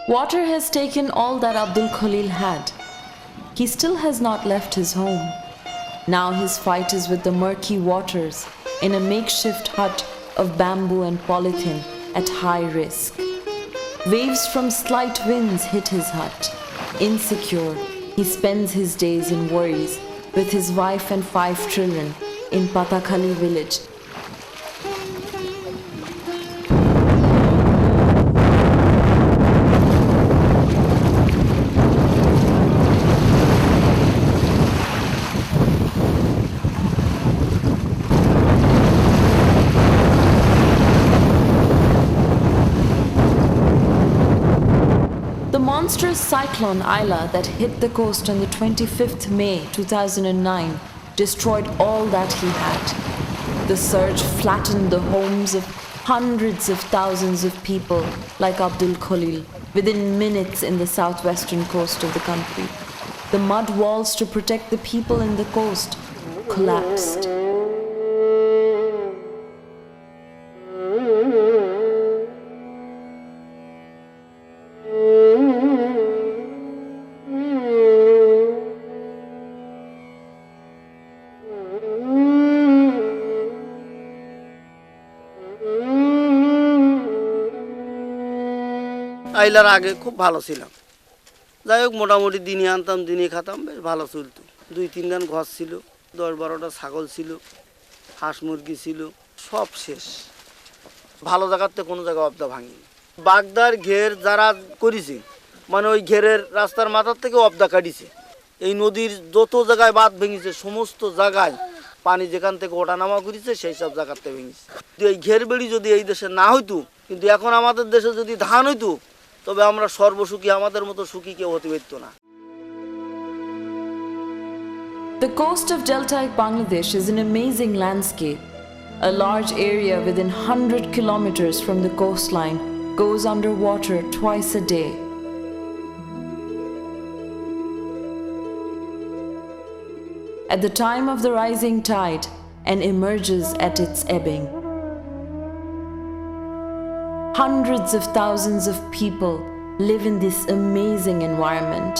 Water has taken all that Abdul Khalil had. He still has not left his home. Now his fight is with the murky waters in a makeshift hut of bamboo and polythene at high risk. Waves from slight winds hit his hut. Insecure, he spends his days in worries with his wife and 5 children in Patakhali village. The monstrous cyclone Aila that hit the coast on the 25th May 2009 destroyed all that he had. The surge flattened the homes of hundreds of thousands of people like Abdul Khalil within minutes in the southwestern coast of the country. The mud walls to protect the people in the coast collapsed. আইলার আগে খুব ভালো ছিলাম, যাই হোক মোটামুটি দিনই আনতাম দিনই খাতাম, বেশ ভালো চলতো। 2-3 গান ঘর ছিল, 10-12টা ছাগল ছিল, হাঁস মুরগি ছিল, সব শেষ। ভালো জায়গাতে কোনো জায়গা অবদা ভাঙিনি। বাগদার ঘের যারা করেছে, মানে ওই ঘেরের রাস্তার মাথার থেকে অবদা কাটিছে। এই নদীর যত জায়গায় বাঁধ ভেঙেছে সমস্ত জায়গায় পানি যেখান থেকে ওঠানামা করেছে সেই সব জায়গাতে ভেঙেছে। এই ঘের বেড়ি যদি এই দেশে না হইতো, কিন্তু এখন আমাদের দেশে যদি ধান হইতো, তবে আমরা সর্বসুখী, আমাদের মতো সুখী কেউ হতে পারত না। The coast of deltaic Bangladesh is an amazing landscape. A large area within 100 kilometers from the coastline goes underwater twice a day. At the time of the rising tide and emerges at its ebbing. Hundreds of thousands of people live in this amazing environment.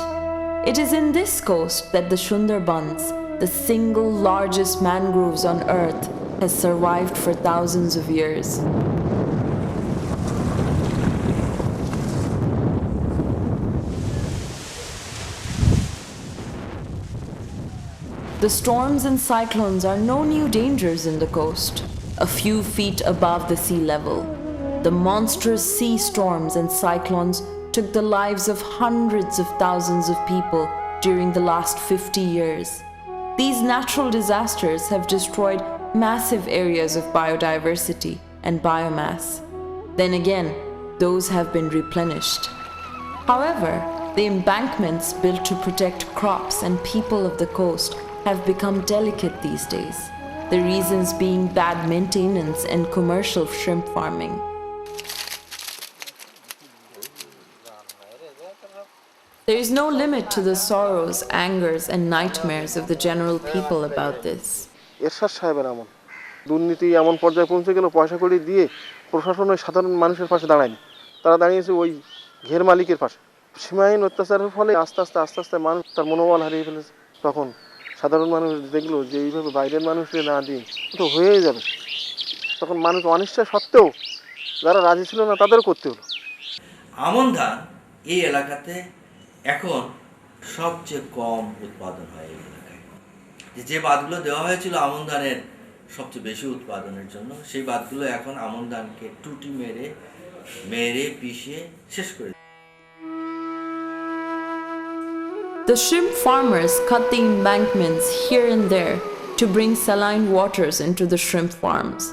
It is in this coast that the Sundarbans, the single largest mangroves on earth, has survived for thousands of years. The storms and cyclones are no new dangers in the coast, a few feet above the sea level. The monstrous sea storms and cyclones took the lives of hundreds of thousands of people during the last 50 years. These natural disasters have destroyed massive areas of biodiversity and biomass. Then again, those have been replenished. However, the embankments built to protect crops and people of the coast have become delicate these days, the reasons being bad maintenance and commercial shrimp farming. There is no limit to the sorrows, angers, and nightmares of the general people about this. এরশাদ সাহেবের এমন দুর্নীতি এমন পর্যায়ে পৌঁছে গেল, পয়সা করে দিয়ে প্রশাসন ওই সাধারণ মানুষের পাশে দাঁড়ায়নি, তারা দাঁড়িয়েছে ওই ঘের মালিকের পাশে। সীমাহীন অত্যাচারের ফলে আস্তে আস্তে মানুষ তার মনোবল হারিয়ে ফেলেছে। তখন সাধারণ মানুষ দেখলো যে এইভাবে বাইরের মানুষকে না দিয়ে তো হয়েই যাবে, তখন মানুষ অনিশ্চয় সত্ত্বেও যারা রাজি ছিল না তাদেরও করতে হলো। আমন ধান এই এলাকাতে এখন সবচেয়ে কম উৎপাদন হয়। এই এলাকায় যে বাঁধগুলো দেওয়া হয়েছিল আমন ধানের সবচেয়ে বেশি উৎপাদনের জন্য, সেই বাঁধগুলো এখন আমন ধানকে টুটি মেরে পিষে শেষ করে। The shrimp farmers cut the embankments here and there to bring saline waters into the shrimp farms.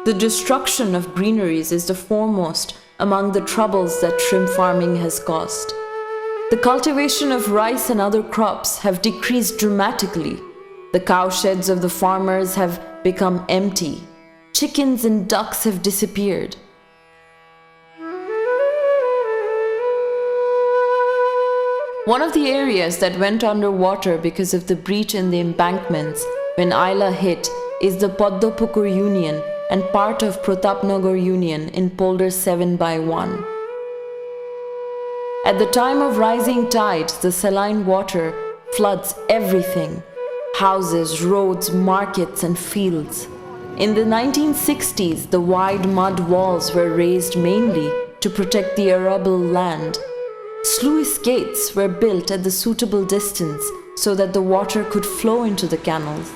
The destruction of greeneries is the foremost among the troubles that shrimp farming has caused. The cultivation of rice and other crops have decreased dramatically. The cowsheds of the farmers have become empty. Chickens and ducks have disappeared. One of the areas that went underwater because of the breach in the embankments when Aila hit is the Upakuler Union, and part of Pratapnagar Union in Polder 7/1. At the time of rising tides, the saline water floods everything: houses, roads, markets, and fields. In the 1960s, the wide mud walls were raised mainly to protect the arable land. Sluice gates were built at the suitable distance so that the water could flow into the canals.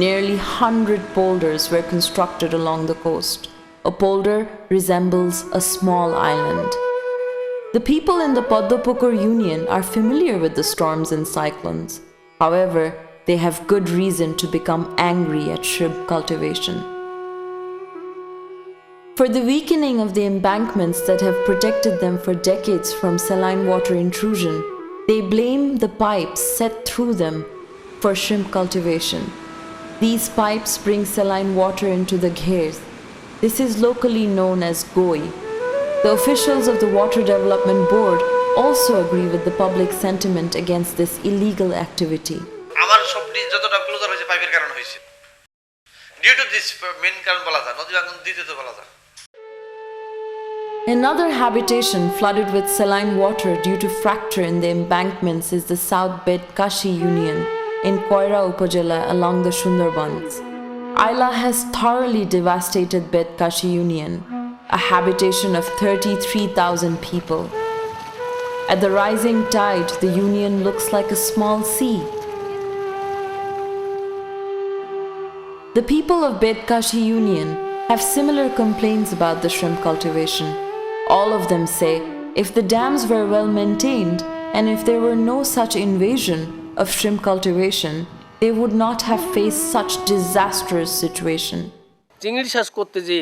Nearly 100 polders were constructed along the coast. A polder resembles a small island. The people in the Upakuler Union are familiar with the storms and cyclones. However, they have good reason to become angry at shrimp cultivation. For the weakening of the embankments that have protected them for decades from saline water intrusion, they blame the pipes set through them for shrimp cultivation. These pipes bring saline water into the ghairs. This is locally known as goi. The officials of the Water Development Board also agree with the public sentiment against this illegal activity. আমার সবটি যতটা closure হয়েছে পাইপের কারণে হয়েছে due to this main কারণ বলা যায় নদী ভাঙন দ্বিতীয়ত বলা যায় Another habitation flooded with saline water due to fracture in the embankments is the South Bedkashi Union in Koira Upajala along the Sundarbans. Aila has thoroughly devastated Bedkashi Union, a habitation of 33,000 people. At the rising tide, the union looks like a small sea. The people of Bedkashi Union have similar complaints about the shrimp cultivation. All of them say if the dams were well maintained and if there were no such invasion of shrimp cultivation, they would not have faced such disastrous situation. চিংড়ি চাষ করতে যে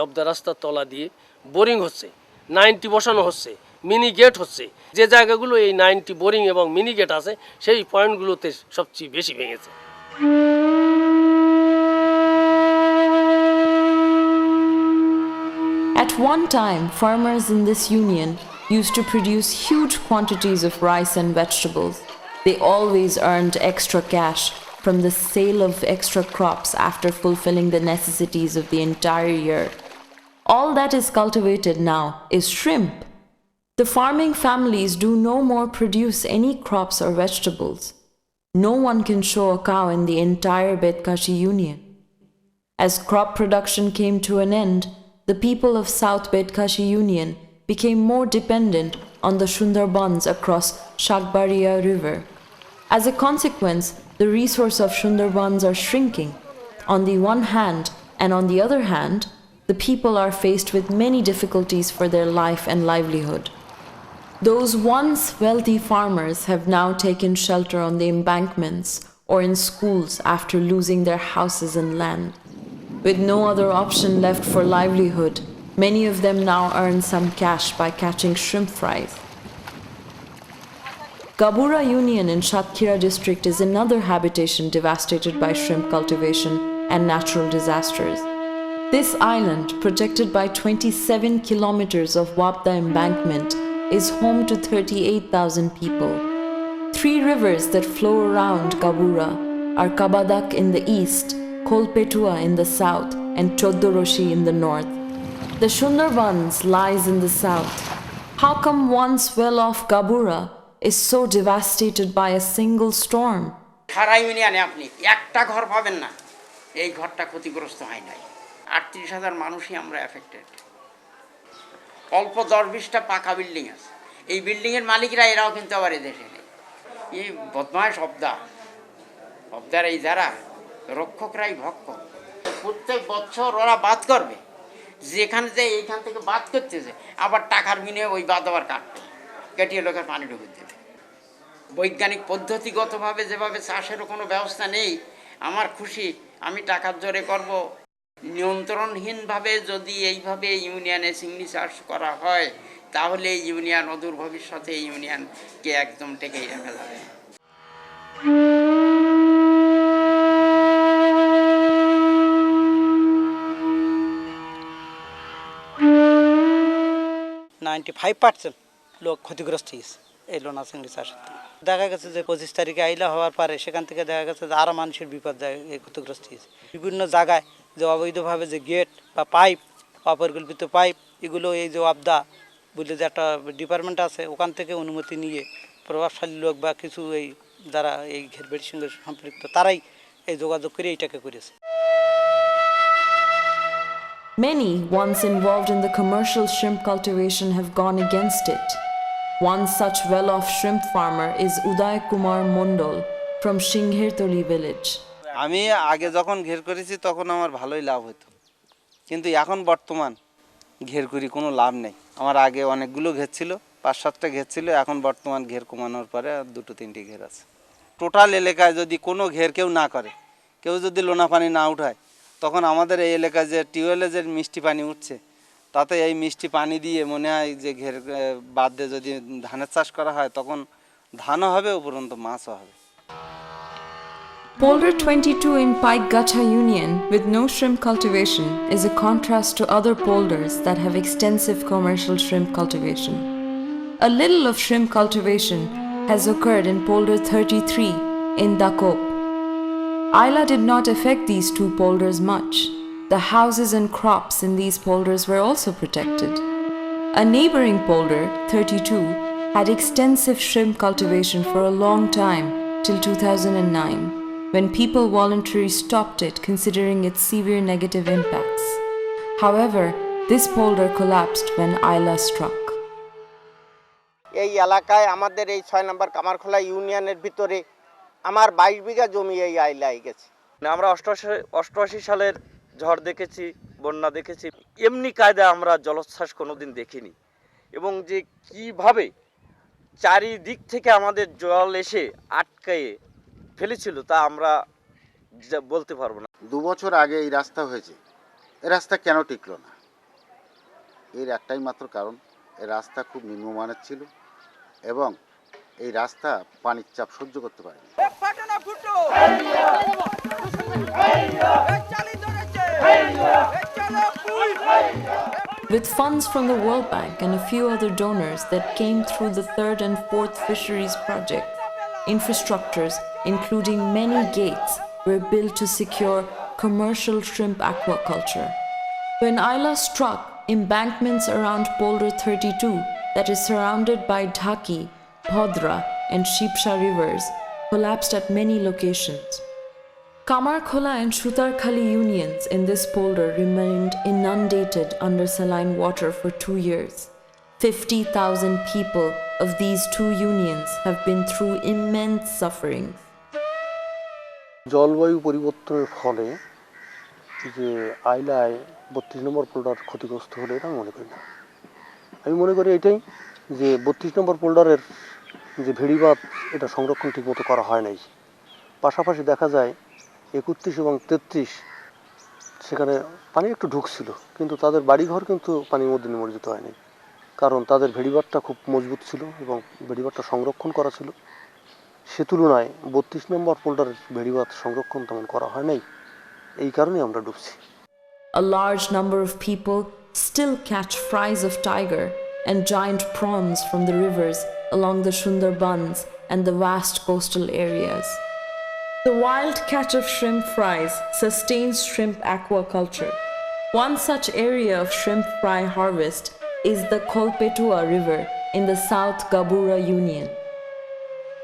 of the রাস্তার তলা দিয়ে boring হচ্ছে 90 বসানো হচ্ছে মিনি গেট হচ্ছে যে জায়গাগুলো এই 90 বোরিং এবং মিনি গেট আছে সেই পয়েন্টগুলোতে সবচেয়ে বেশি ভেঙেছে At one time, farmers in this union used to produce huge quantities of rice and vegetables. They always earned extra cash from the sale of extra crops after fulfilling the necessities of the entire year. All that is cultivated now is shrimp. The farming families do no more produce any crops or vegetables. No one can show a cow in the entire Bedkashi Union. As crop production came to an end, the people of South Bedkashi Union became more dependent on the Sundarbans across Shakbariya River. As a consequence, the resource of Sundarbans are shrinking. On the one hand, and on the other hand, the people are faced with many difficulties for their life and livelihood. Those once wealthy farmers have now taken shelter on the embankments or in schools after losing their houses and land. With no other option left for livelihood, many of them now earn some cash by catching shrimp fries. Gabura Union in Satkira district is another habitation devastated by shrimp cultivation and natural disasters. This island, protected by 27 kilometers of Wapda embankment, is home to 38,000 people. 3 rivers that flow around Gabura are Kabadak in the east, Kolpetua in the south, and Choddoroshi in the north. The Sundarbans lies in the south. How come once well-off Gabura is so devastated by a single storm? সারা ইউনিয়নে আপনি একটা ঘর পাবেন না এই ঘরটা ক্ষতিগ্রস্ত হয় নাই ৩৮,০০০ মানুষই আমরা এফেক্টেড অল্প ১০-২০টা পাকা বিল্ডিং আছে এই বিল্ডিংয়ের মালিকরা এরাও কিন্তু আবার এদেশে নেই এই বদমাশ অবদার এই যারা রক্ষকরাই ভক্ষক প্রত্যেক বছর ওরা বাদ করবে যেখানে যে এইখান থেকে বাদ করতেছে আবার টাকার বিনিময়ে ওই বাদ আবার কাটবে কেটিয়ে লোকের পানি ঢুকে দেবে বৈজ্ঞানিক পদ্ধতিগতভাবে যেভাবে চাষেরও কোনো ব্যবস্থা নেই আমার খুশি আমি টাকার জোরে করব নিয়ন্ত্রণহীনভাবে যদি এইভাবে ইউনিয়নে চিংড়ি চাষ করা হয় তাহলে ইউনিয়ন অদূর ভবিষ্যতে ইউনিয়নকে একদম টেকেই রাখা যাবে 95% লোক ক্ষতিগ্রস্ত হয়েছে এই লোনা চিংড়ি চাষের দেখা গেছে যে 25 তারিখে আইলা হওয়ার পরে সেখান থেকে দেখা গেছে যে আরও মানুষের বিপদ ক্ষতিগ্রস্ত হয়েছে বিভিন্ন জায়গায় যে অবৈধভাবে যে গেট বা পাইপ অপরিকল্পিত পাইপ এগুলো এই যে আবদা বলে যে একটা ডিপার্টমেন্ট আছে ওখান থেকে অনুমতি নিয়ে প্রভাবশালী লোক বা কিছু এই যারা এই ঘেরবাড়ির সঙ্গে সম্পৃক্ত তারাই এই যোগাযোগ করে এইটাকে করেছে। Many once involved in the commercial shrimp cultivation have gone against it. One such well-off shrimp farmer is Uday Kumar Mondol from Shinghirtoli village. আমি আগে যখন ঘের করেছি তখন আমার ভালোই লাভ হতো, কিন্তু এখন বর্তমান ঘের করি কোনো লাভ নেই। আমার আগে অনেকগুলো ঘের ছিল, 5-7টা ঘের ছিল, এখন বর্তমান ঘের কমানোর পরে 2-3টি ঘের আছে। টোটাল এলাকায় যদি কোনো ঘের কেউ না করে, কেউ যদি লোনা পানি না উঠায়, তখন আমাদের এই এলাকায় যে টিউবওয়েলে যে মিষ্টি পানি উঠছে তাতে এই মিষ্টি পানি দিয়ে মনে হয় যে ঘের বাদ দিয়ে যদি ধানের চাষ করা হয় তখন ধানও হবে, উপরন্ত মাছও হবে। Polder 22 in Paikgacha Union with no shrimp cultivation is a contrast to other polders that have extensive commercial shrimp cultivation. A little of shrimp cultivation has occurred in Polder 33 in The. Aila did not affect these two polders much. The houses and crops in these polders were also protected. A neighboring polder, 32, had extensive shrimp cultivation for a long time till 2009, when people voluntarily stopped it considering its severe negative impacts. However, this polder collapsed when Aila struck. এই এলাকায় আমাদের এই 6 নম্বর কামারখোলা ইউনিয়নের ভিতরে আমার 22 বিঘা জমি এই আইলায় গেছে। আমরা 88 সালের ঝড় দেখেছি, বন্যা দেখেছি, এমনি কায়দায় আমরা জলোচ্ছ্বাস কোনোদিন দেখিনি, এবং যে কিভাবে চারিদিক থেকে আমাদের জল এসে আটকে ফেলেছিল তা আমরা বলতে পারবো না। 2 বছর আগে এই রাস্তা হয়েছে, এই রাস্তা কেন টিকলো না? এর একটাই মাত্র কারণ, এই রাস্তা খুব নিম্নমানের ছিল এবং এই রাস্তা পানির চাপ সহ্য করতে পারেনি। With funds from the World Bank and a few other donors that came through the 3rd and 4th fisheries project, infrastructures, including many gates, were built to secure commercial shrimp aquaculture. When Aila struck, embankments around Polder 32, that is surrounded by Dhaki, Bhodra, and Shipsha rivers, collapsed at many locations. Kamarkhola and Shutarkhali unions in this polder remained inundated under saline water for 2 years. 50,000 people of these 2 unions have been through immense suffering. জলবায়ু পরিবর্তনের ফলে যে আইলায় 32 নম্বর পোল্ডার ক্ষতিগ্রস্ত হলে এটা মনে করি না। আমি মনে করি এটাই যে 32 নম্বর পোল্ডারের যে ভেড়িবাঁধ এটা সংরক্ষণ ঠিকমতো করা হয় নাই। পাশাপাশি দেখা যায় 31 এবং 33 সেখানে পানি একটু ঢুকছিল, কিন্তু তাদের বাড়িঘর কিন্তু পানির মধ্যে নিমজ্জিত হয়নি, কারণ তাদের ভেড়িবাঁধটা খুব মজবুত ছিল এবং ভেড়িবাঁধটা সংরক্ষণ করা ছিল। সে তুলনায় 32 নম্বর পোল্ডারের ভেড়িবাঁধ সংরক্ষণ তেমন করা হয় নাই, এই কারণে আমরা ডুবছি। A large number of people still catch fries of tiger and giant prawns from the rivers along the Sundarbans and the vast coastal areas. The wild catch of shrimp fries sustains shrimp aquaculture. One such area of shrimp fry harvest is the Kolpetua River in the South Gabura Union.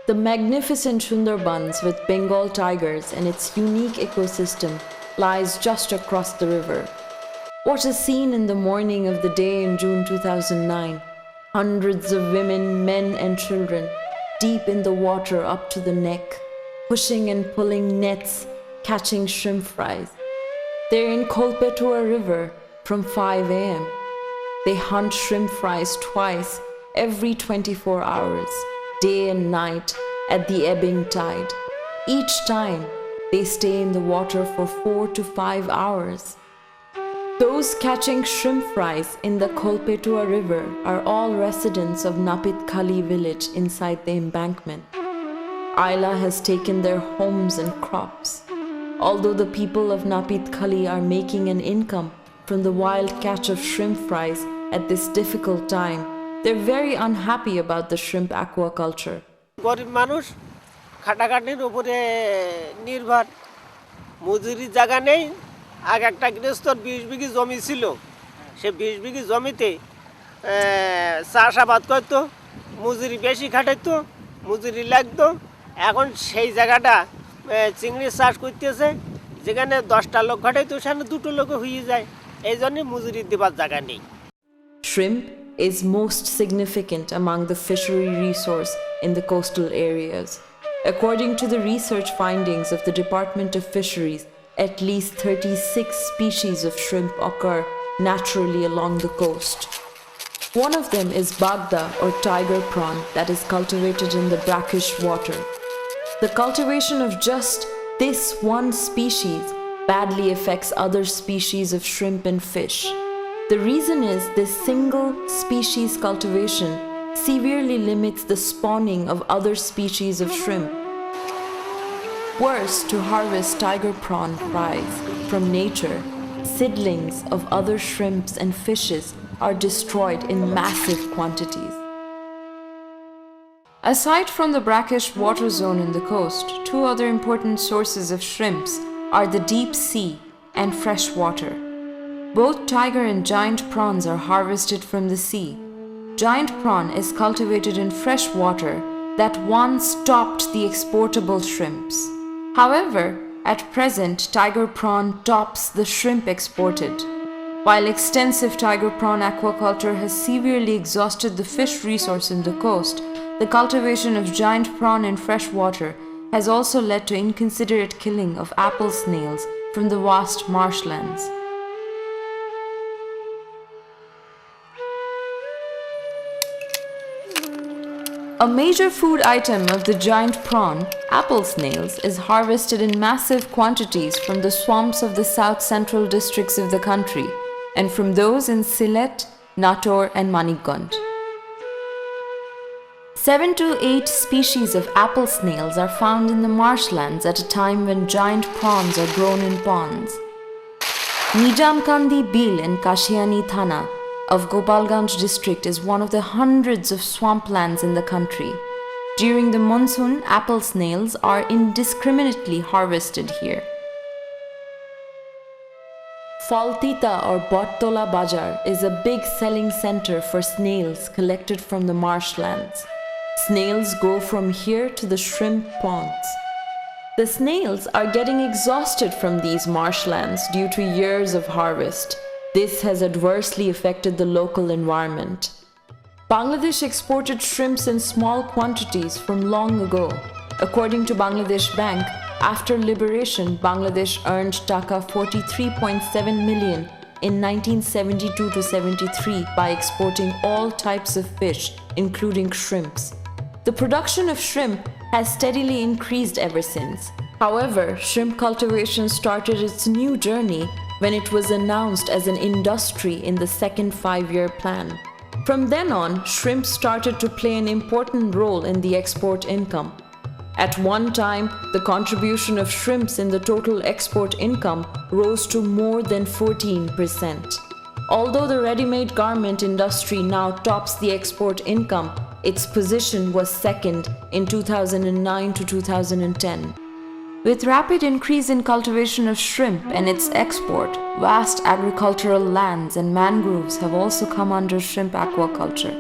The magnificent Sundarbans with Bengal tigers and its unique ecosystem lies just across the river. What is seen in the morning of the day in June 2009, hundreds of women, men and children deep in the water up to the neck, pushing and pulling nets, catching shrimp fries. They're in Kolpetua River from 5 a.m. They hunt shrimp fries twice every 24 hours, day and night, at the ebbing tide. Each time, they stay in the water for 4 to 5 hours. Those catching shrimp fries in the Kolpetua River are all residents of Napit Khali village inside the embankment. Aila has taken their homes and crops. Although the people of Napit Khali are making an income from the wild catch of shrimp fries at this difficult time, they're very unhappy about the shrimp aquaculture. গরিব মানুষ খাটাখাটির উপরে নির্ভর, মজুরি জায়গা নেই, আগে একটা গৃহস্থর 20 বিঘি জমি ছিল, সে 20 বিঘি জমিতে চাষাবাদ করতো, মজুরি বেশি খাটাইতো, মজুরি লাগতো। এখন সেই জায়গাটা চিংড়ি চাষ করতেছে, যেখানে 10টা লোক খাটাইতো সেখানে 2টো লোক হয়ে যায়, এই জন্যে মজুরি দেবার জায়গা নেই। Shrimp is most significant among the fishery resource in the coastal areas. According to the research findings of the Department of Fisheries, at least 36 species of shrimp occur naturally along the coast. One of them is bagda or tiger prawn that is cultivated in the brackish water. The cultivation of just this one species badly affects other species of shrimp and fish. The reason is this single species cultivation severely limits the spawning of other species of shrimp. Worse, to harvest tiger prawn prize from nature, seedlings of other shrimps and fishes are destroyed in massive quantities. Aside from the brackish water zone in the coast, two other important sources of shrimps are the deep sea and fresh water. Both tiger and giant prawns are harvested from the sea. Giant prawn is cultivated in fresh water that once topped the exportable shrimps. However, at present, tiger prawn tops the shrimp exported. While extensive tiger prawn aquaculture has severely exhausted the fish resource in the coast, the cultivation of giant prawn in fresh water has also led to inconsiderate killing of apple snails from the vast marshlands. A major food item of the giant prawn, apple snails, is harvested in massive quantities from the swamps of the south-central districts of the country and from those in Sylhet, Nator and Manikganj. 7 to 8 species of apple snails are found in the marshlands at a time when giant prawns are grown in ponds. Nijamkandi Bil in Kashiani Thana of Gopalganj district is one of the hundreds of swamplands in the country. During the monsoon, apple snails are indiscriminately harvested here. Faltita or Bottola Bajar is a big selling center for snails collected from the marshlands. Snails go from here to the shrimp ponds. The snails are getting exhausted from these marshlands due to years of harvest. This has adversely affected the local environment. Bangladesh exported shrimps in small quantities from long ago. According to Bangladesh Bank, after liberation, Bangladesh earned Taka 43.7 million in 1972 to 73 by exporting all types of fish, including shrimps. The production of shrimp has steadily increased ever since. However, shrimp cultivation started its new journey when it was announced as an industry in the second 5-year plan. From then on, shrimp started to play an important role in the export income. At one time, the contribution of shrimps in the total export income rose to more than 14%. Although the ready-made garment industry now tops the export income, its position was second in 2009 to 2010. With rapid increase in cultivation of shrimp and its export, vast agricultural lands and mangroves have also come under shrimp aquaculture.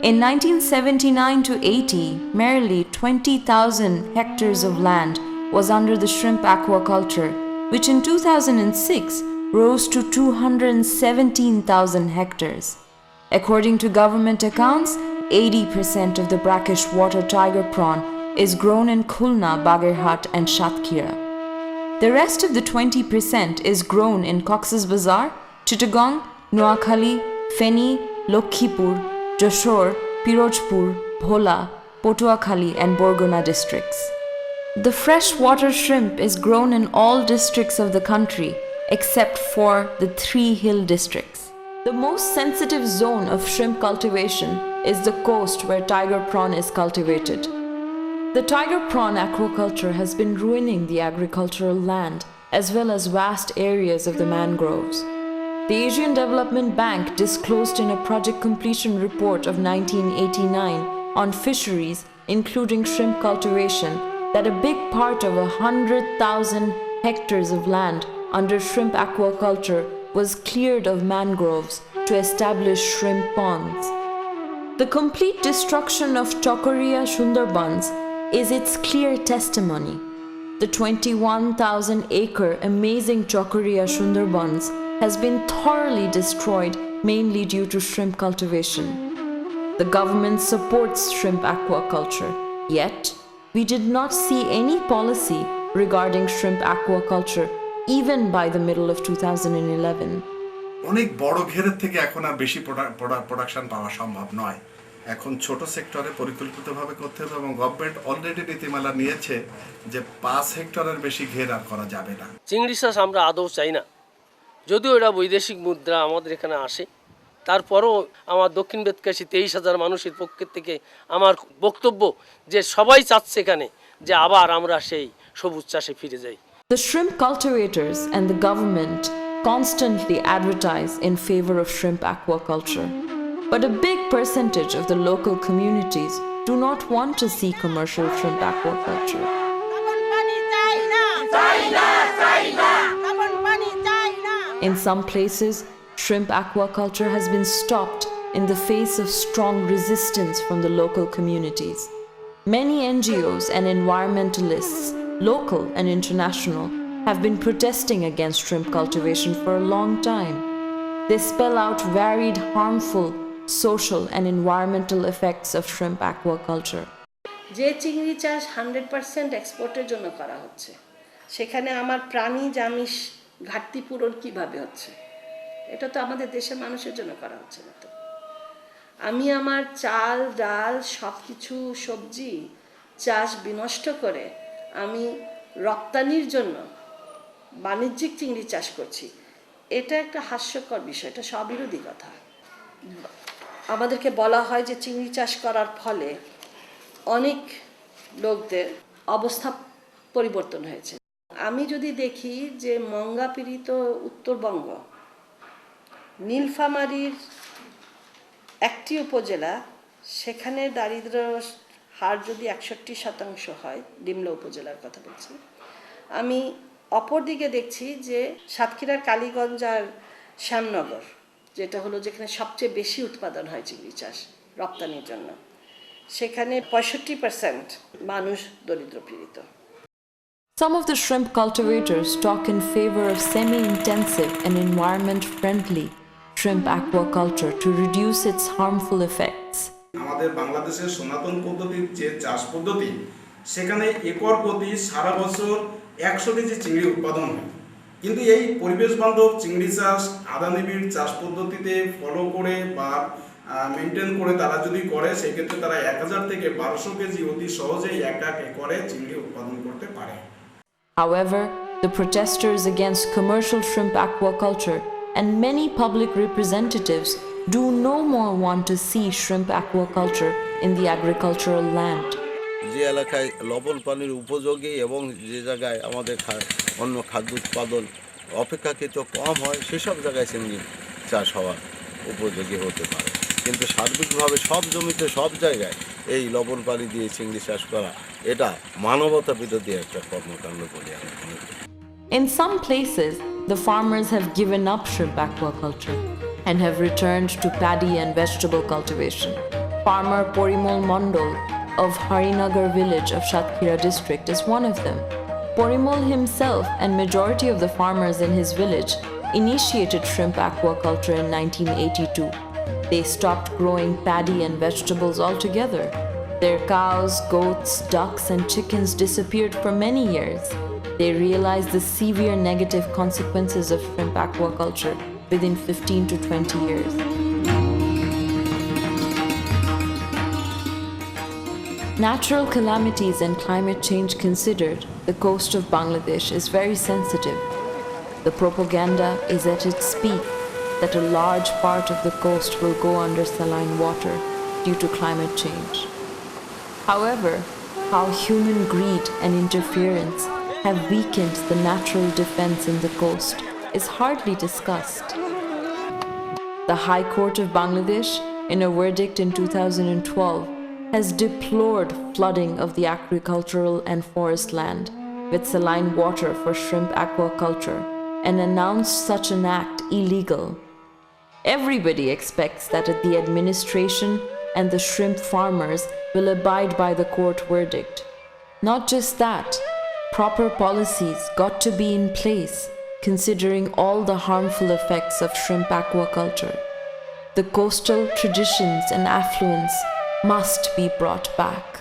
In 1979 to 80, merely 20,000 hectares of land was under the shrimp aquaculture, which in 2006 rose to 217,000 hectares. According to government accounts, 80% of the brackish water tiger prawn is grown in Khulna, Bagherhat and Satkira. The rest of the 20% is grown in Cox's Bazar, Chittagong, Noakhali, Feni, Lokhipur, Jashore, Pirojpur, Bhola, Potuakhali and Borgona districts. The freshwater shrimp is grown in all districts of the country except for the 3 hill districts. The most sensitive zone of shrimp cultivation is the coast where tiger prawn is cultivated. The tiger prawn aquaculture has been ruining the agricultural land as well as vast areas of the mangroves. The Asian Development Bank disclosed in a project completion report of 1989 on fisheries, including shrimp cultivation, that a big part of 100,000 hectares of land under shrimp aquaculture was cleared of mangroves to establish shrimp ponds. The complete destruction of Chokoria Sundarbans is its clear testimony. The 21,000-acre amazing Chokoria Sundarbans has been thoroughly destroyed mainly due to shrimp cultivation. The government supports shrimp aquaculture, yet we did not see any policy regarding shrimp aquaculture even by the middle of 2011. অনেক বড় ঘেরের থেকে এখন আর বেশি production পাওয়া সম্ভব নয়। এখন ছোট সেক্টরে পরিকল্পিতভাবে করতে হবে এবং গভর্নমেন্ট অলরেডি নীতিমালা নিয়েছে যে 5 হেক্টরের বেশি ঘের আর করা যাবে না। চিংড়ি চাষ আমরা আদৌ চাই না, যদিও এটা বৈদেশিক মুদ্রা আমাদের এখানে আসে, তারপরও আমার দক্ষিণ বেতকাশি 23,000 মানুষের পক্ষ থেকে আমার বক্তব্য যে সবাই চাচ্ছে এখানে যে আবার আমরা সেই সবুজ চাষে ফিরে যাই। The shrimp cultivators and the government constantly advertise in favor of shrimp aquaculture. But a big percentage of the local communities do not want to see commercial shrimp aquaculture. In some places, shrimp aquaculture has been stopped in the face of strong resistance from the local communities. Many NGOs and environmentalists, local and international, have been protesting against shrimp cultivation for a long time. They spell out varied harmful social and environmental effects of shrimp aquaculture. যে চিংড়ি চাষ 100% এক্সপোর্টের জন্য করা হচ্ছে, সেখানে আমার প্রাণীজ আমিষ ঘাটতি পূরণ কিভাবে হচ্ছে? এটা তো আমাদের দেশের মানুষের জন্য করা হচ্ছে না। তো আমি আমার চাল ডাল সব কিছু সবজি চাষ বিনষ্ট করে আমি রপ্তানির জন্য বাণিজ্যিক চিংড়ি চাষ করছি, এটা একটা হাস্যকর বিষয়, এটা স্ববিরোধী কথা। আমাদেরকে বলা হয় যে চিংড়ি চাষ করার ফলে অনেক লোকদের অবস্থা পরিবর্তন হয়েছে। আমি যদি দেখি যে মঙ্গা পীড়িত উত্তরবঙ্গ, নীলফামারীর একটি উপজেলা, সেখানে দারিদ্র হার যদি 61% হয়, ডিমলা উপজেলার কথা বলছি, আমি অপরদিকে দেখছি যে সাতক্ষীরার কালীগঞ্জ আর শ্যামনগর, যেটা হলো যেখানে সবচেয়ে বেশি উৎপাদন হয় চিংড়ি চাষ রপ্তানির জন্য, সেখানে 65% মানুষ দরিদ্র পীড়িত। Some of the shrimp cultivators talk in favor of semi-intensive and environment-friendly shrimp aquaculture to reduce its harmful effects. আমাদের বাংলাদেশের সনাতন পদ্ধতির যে চাষ পদ্ধতি, সেখানে একর প্রতি সারা বছর 100 কেজি চিংড়ি উৎপাদন হয়। কিন্তু এই পরিবেশ বান্ধব চিংড়ি চাষ আদানিবিড় চাষ পদ্ধতিতে ফলো করে বা মেনটেন করে তারা যদি করে, সেক্ষেত্রে তারা 1000 থেকে 1200 কেজি অতি সহজেই এক একরে চিংড়ি উৎপাদন করতে পারে। However, the protesters against commercial shrimp aquaculture and many public representatives do no more want to see shrimp aquaculture in the agricultural land. যে এলাকায় লবণ পানির উপযোগী এবং যে জায়গায় আমাদের অন্য খাদ্য উৎপাদন অপেক্ষাকৃত কম হয়, সেসব জায়গায় চিংড়ি চাষ হওয়ার উপযোগী হতে পারে। কিন্তু সার্বিকভাবে সব জমিতে সব জায়গায় এই লবণ পানি দিয়ে চিংড়ি চাষ করা, এটা মানবতা বিরোধী একটা কর্মকাণ্ড বলে আমি মনে করি। In some places, the farmers have given up shrimp aquaculture and have returned to paddy and vegetable cultivation. Farmer Porimol Mondol of Harinagar village of Satkira district is one of them. Porimol himself and majority of the farmers in his village initiated shrimp aquaculture in 1982. They stopped growing paddy and vegetables altogether. Their cows, goats, ducks and chickens disappeared for many years. They realized the severe negative consequences of shrimp aquaculture within 15 to 20 years. Natural calamities and climate change considered, the coast of Bangladesh is very sensitive. The propaganda is at its peak that a large part of the coast will go under saline water due to climate change. However, how human greed and interference have weakened the natural defense in the coast is hardly discussed. The High Court of Bangladesh, in a verdict in 2012, has deplored flooding of the agricultural and forest land with saline water for shrimp aquaculture and announced such an act illegal. Everybody expects that the administration and the shrimp farmers will abide by the court verdict. Not just that, proper policies got to be in place considering all the harmful effects of shrimp aquaculture. The coastal traditions and affluence must be brought back.